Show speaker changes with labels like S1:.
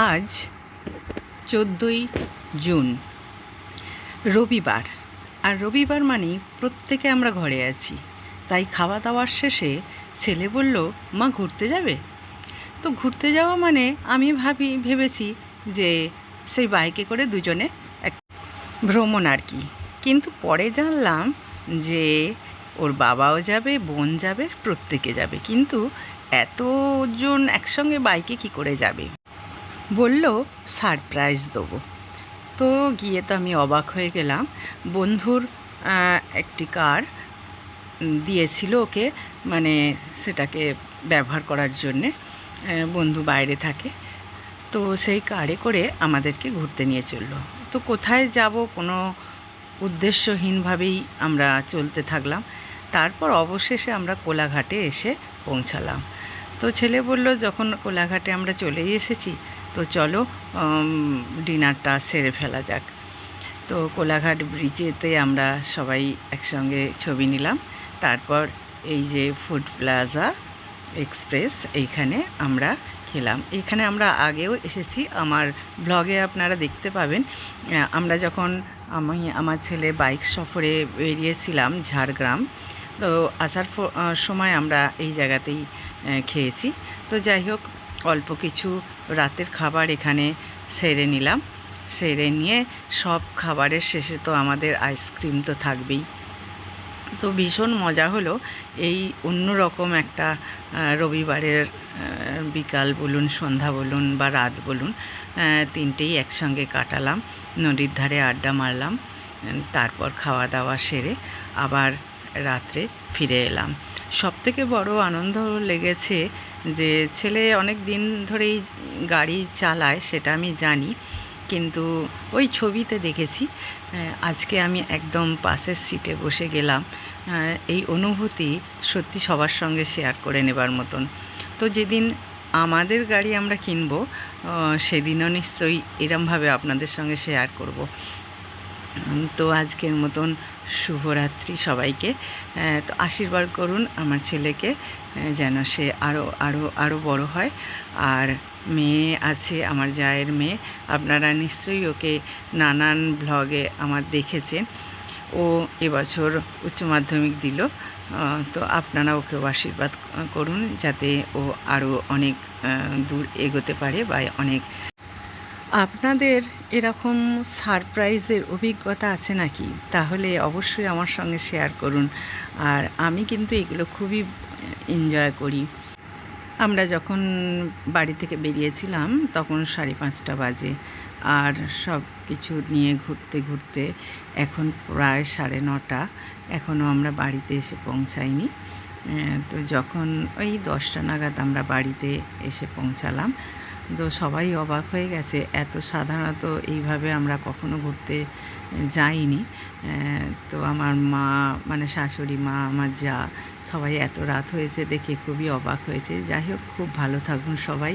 S1: আজ 14ই জুন, রবিবার। আর রবিবার মানেই প্রত্যেকে আমরা ঘরে আছি। তাই খাওয়া দাওয়ার শেষে ছেলে বলল, মা ঘুরতে যাবে? তো ঘুরতে যাওয়া মানে আমি ভেবেছি যে সেই বাইকে করে দুজনে এক ভ্রমণ আর কি। কিন্তু পরে জানলাম যে ওর বাবাও যাবে, বোন যাবে, প্রত্যেকে যাবে। কিন্তু এতজন একসঙ্গে বাইকে কি করে যাবে? বলল সারপ্রাইজ দেবো। তো গিয়ে তো আমি অবাক হয়ে গেলাম। বন্ধুর একটি কার দিয়েছিল ওকে, মানে সেটাকে ব্যবহার করার জন্যে। বন্ধু বাইরে থাকে, তো সেই কারে করে আমাদেরকে ঘুরতে নিয়ে চললো। তো কোথায় যাব কোনো উদ্দেশ্যহীনভাবেই আমরা চলতে থাকলাম। তারপর অবশেষে আমরা কোলাঘাটে এসে পৌঁছালাম। তো ছেলে বলল, যখন কোলাঘাটে আমরা চলেই এসেছি তো চলো ডিনারটা সেরে ফেলা যাক। তো কোলাঘাট ব্রিজেতে আমরা সবাই একসঙ্গে ছবি নিলাম। তারপর এই যে ফুড প্লাজা এক্সপ্রেস, এইখানে আমরা খেলাম। এখানে আমরা আগেও এসেছি, আমার ব্লগে আপনারা দেখতে পাবেন। আমরা যখন আমার ছেলে বাইক সফরে বেরিয়েছিলাম ঝাড়গ্রাম, তো আসার সময় আমরা এই জায়গাতেই খেয়েছি। তো যাই হোক, অল্প কিছু রাতের খাবার এখানে সেরে নিলাম। সেরে নিয়ে সব খাবারের শেষে তো আমাদের আইসক্রিম তো থাকবেই। তো ভীষণ মজা হলো। এই অন্যরকম একটা রবিবারের বিকাল বলুন, সন্ধ্যা বলুন বা রাত বলুন, তিনটেই একসঙ্গে কাটালাম। নদীর ধারে আড্ডা মারলাম, তারপর খাওয়া দাওয়া সেরে আবার রাত্রে ফিরে এলাম। সবথেকে বড় আনন্দ লেগেছে যে ছেলে অনেক দিন ধরেই গাড়ি চালায়, সেটা আমি জানি, কিন্তু ওই ছবিতে দেখেছি। আজকে আমি একদম পাশের সিটে বসে গেলাম। এই অনুভূতি সত্যি সবার সঙ্গে শেয়ার করে নেবার মতন। তো যেদিন আমাদের গাড়ি আমরা কিনবো সেদিনও নিশ্চয়ই এরমভাবে আপনাদের সঙ্গে শেয়ার করব। তো আজকের মতন শুভরাত্রি সবাইকে। তো আশীর্বাদ করুন আমার ছেলেকে, যেন সে আরও বড় হয়। আর মেয়ে আছে, আমার জায়ের মেয়ে, আপনারা নিশ্চয়ই ওকে নানান ব্লগে আমার দেখেছেন। ও এবছর উচ্চ মাধ্যমিক দিল। তো আপনারা ওকেও আশীর্বাদ করুন যাতে ও আরও অনেক দূর এগোতে পারে বা অনেক। আপনাদের এরকম সারপ্রাইজের অভিজ্ঞতা আছে নাকি? তাহলে অবশ্যই আমার সঙ্গে শেয়ার করুন। আর আমি কিন্তু এগুলো খুবই এনজয় করি। আমরা যখন বাড়ি থেকে বেরিয়েছিলাম তখন 5:30 বাজে, আর সব কিছু নিয়ে ঘুরতে ঘুরতে এখন প্রায় 9:30। এখনও আমরা বাড়িতে এসে পৌঁছাইনি। তো যখন ওই 10টা নাগাদ আমরা বাড়িতে এসে পৌঁছালাম, তো সবাই অবাক হয়ে গেছে। সাধারণত এইভাবে আমরা কখনো ঘুরতে যাইনি। তো আমার মা, মানে শাশুড়ি মা, আমার যা, সবাই এত রাত হয়েছে দেখে খুবই অবাক হয়েছে। যাই হোক, খুব ভালো থাকুন সবাই।